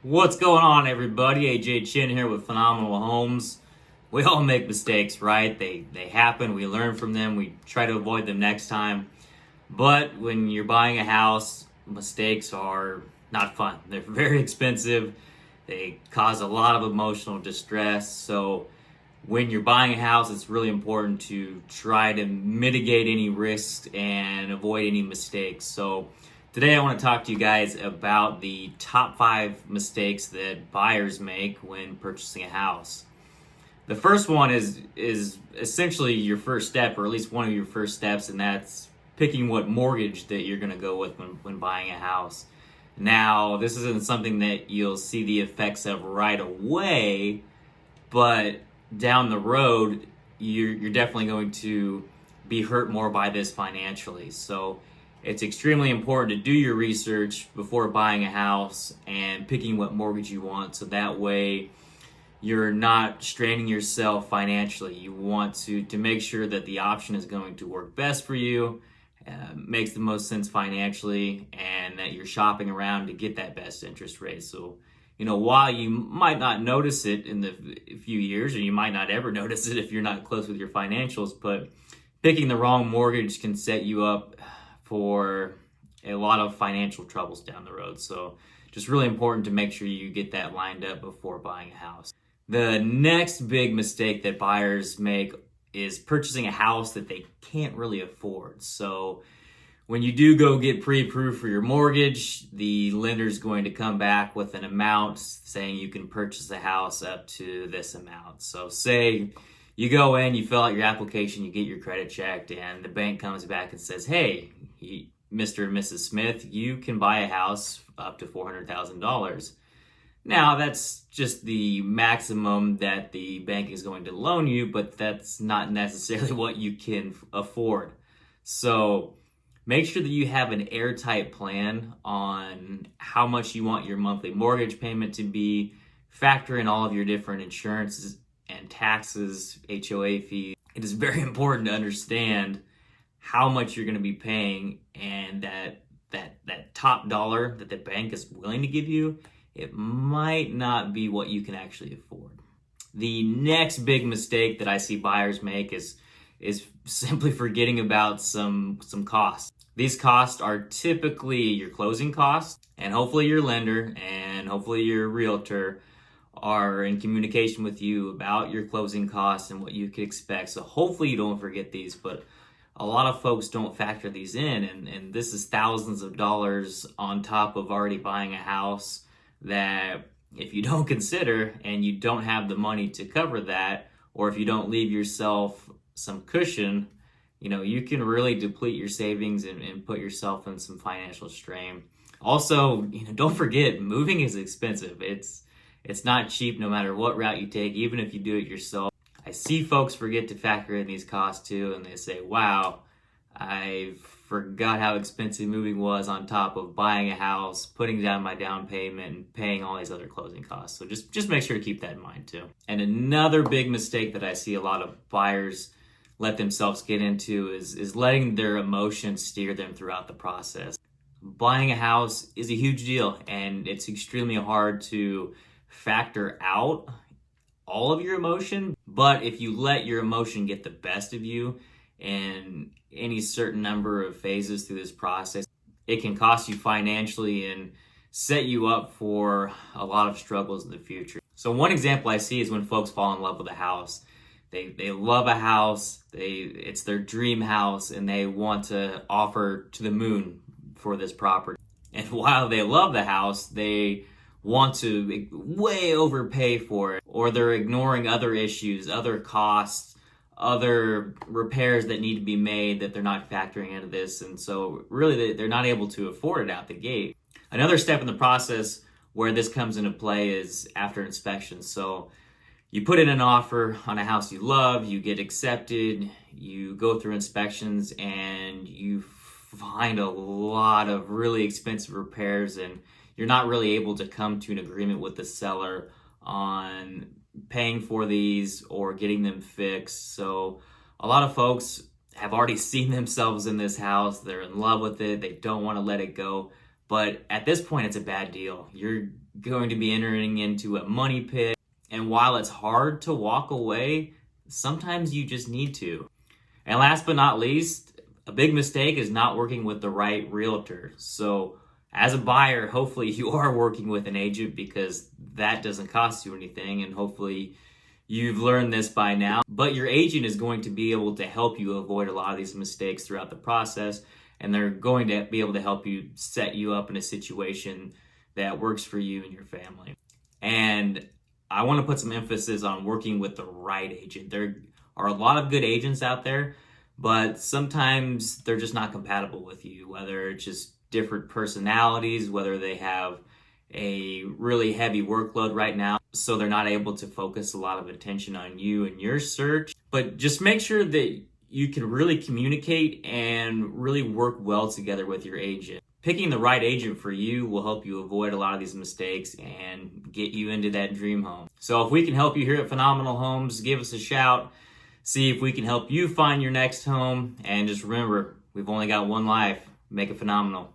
What's going on, everybody? AJ Chinn here with Phenomenal Homes. We all make mistakes, right? They happen. We learn from them. We try to avoid them next time. But when you're buying a house, mistakes are not fun. They're very expensive. They cause a lot of emotional distress. So when you're buying a house, it's really important to try to mitigate any risks and avoid any mistakes. So today I want to talk to you guys about the top 5 mistakes that buyers make when purchasing a house. The first one is essentially your first step, or at least one of your first steps, and that's picking what mortgage that you're going to go with when buying a house. Now, this isn't something that you'll see the effects of right away, but down the road, you're definitely going to be hurt more by this financially. So it's extremely important to do your research before buying a house and picking what mortgage you want, so that way you're not straining yourself financially. You want to make sure that the option is going to work best for you, makes the most sense financially, and that you're shopping around to get that best interest rate. So, while you might not notice it in the few years, or you might not ever notice it if you're not close with your financials, but picking the wrong mortgage can set you up for a lot of financial troubles down the road. So just really important to make sure you get that lined up before buying a house. The next big mistake that buyers make is purchasing a house that they can't really afford. So when you do go get pre-approved for your mortgage, the lender's going to come back with an amount saying you can purchase a house up to this amount. So say you go in, you fill out your application, you get your credit checked, and the bank comes back and says, hey, Mr. and Mrs. Smith, you can buy a house up to $400,000. Now, that's just the maximum that the bank is going to loan you, but that's not necessarily what you can afford. So make sure that you have an airtight plan on how much you want your monthly mortgage payment to be. Factor in all of your different insurances and taxes, HOA fees. It is very important to understand how much you're going to be paying, and that top dollar that the bank is willing to give you, it might not be what you can actually afford. The next big mistake that I see buyers make is simply forgetting about some costs. These costs are typically your closing costs, and hopefully your lender and hopefully your realtor are in communication with you about your closing costs and what you could expect. So hopefully you don't forget these, but a lot of folks don't factor these in, and this is thousands of dollars on top of already buying a house that if you don't consider and you don't have the money to cover that, or if you don't leave yourself some cushion, you can really deplete your savings and put yourself in some financial strain. Also, don't forget, moving is expensive. It's not cheap no matter what route you take, even if you do it yourself. I see folks forget to factor in these costs too, and they say, wow, I forgot how expensive moving was on top of buying a house, putting down my down payment, and paying all these other closing costs. So just make sure to keep that in mind too. And another big mistake that I see a lot of buyers let themselves get into is letting their emotions steer them throughout the process. Buying a house is a huge deal, and it's extremely hard to factor out all of your emotion, but if you let your emotion get the best of you in any certain number of phases through this process, it can cost you financially and set you up for a lot of struggles in the future. So one example I see is when folks fall in love with a house. They love a house, it's their dream house, and they want to offer to the moon for this property. And while they love the house, they want to way overpay for it, or they're ignoring other issues, other costs, other repairs that need to be made that they're not factoring into this, and so really they're not able to afford it out the gate. Another step in the process where this comes into play is after inspection. So you put in an offer on a house you love, you get accepted, you go through inspections, and you find a lot of really expensive repairs, and you're not really able to come to an agreement with the seller on paying for these or getting them fixed. So a lot of folks have already seen themselves in this house. They're in love with it. They don't want to let it go. But at this point, it's a bad deal. You're going to be entering into a money pit. And while it's hard to walk away, sometimes you just need to. And last but not least, a big mistake is not working with the right realtor. So as a buyer, hopefully you are working with an agent, because that doesn't cost you anything, and hopefully you've learned this by now. But your agent is going to be able to help you avoid a lot of these mistakes throughout the process, and they're going to be able to help you set you up in a situation that works for you and your family. And I want to put some emphasis on working with the right agent. There are a lot of good agents out there, but sometimes they're just not compatible with you, whether it's just different personalities, whether they have a really heavy workload right now, so they're not able to focus a lot of attention on you and your search. But just make sure that you can really communicate and really work well together with your agent. Picking the right agent for you will help you avoid a lot of these mistakes and get you into that dream home. So if we can help you here at Phenomenal Homes, give us a shout. See if we can help you find your next home. And just remember, we've only got one life. Make it phenomenal.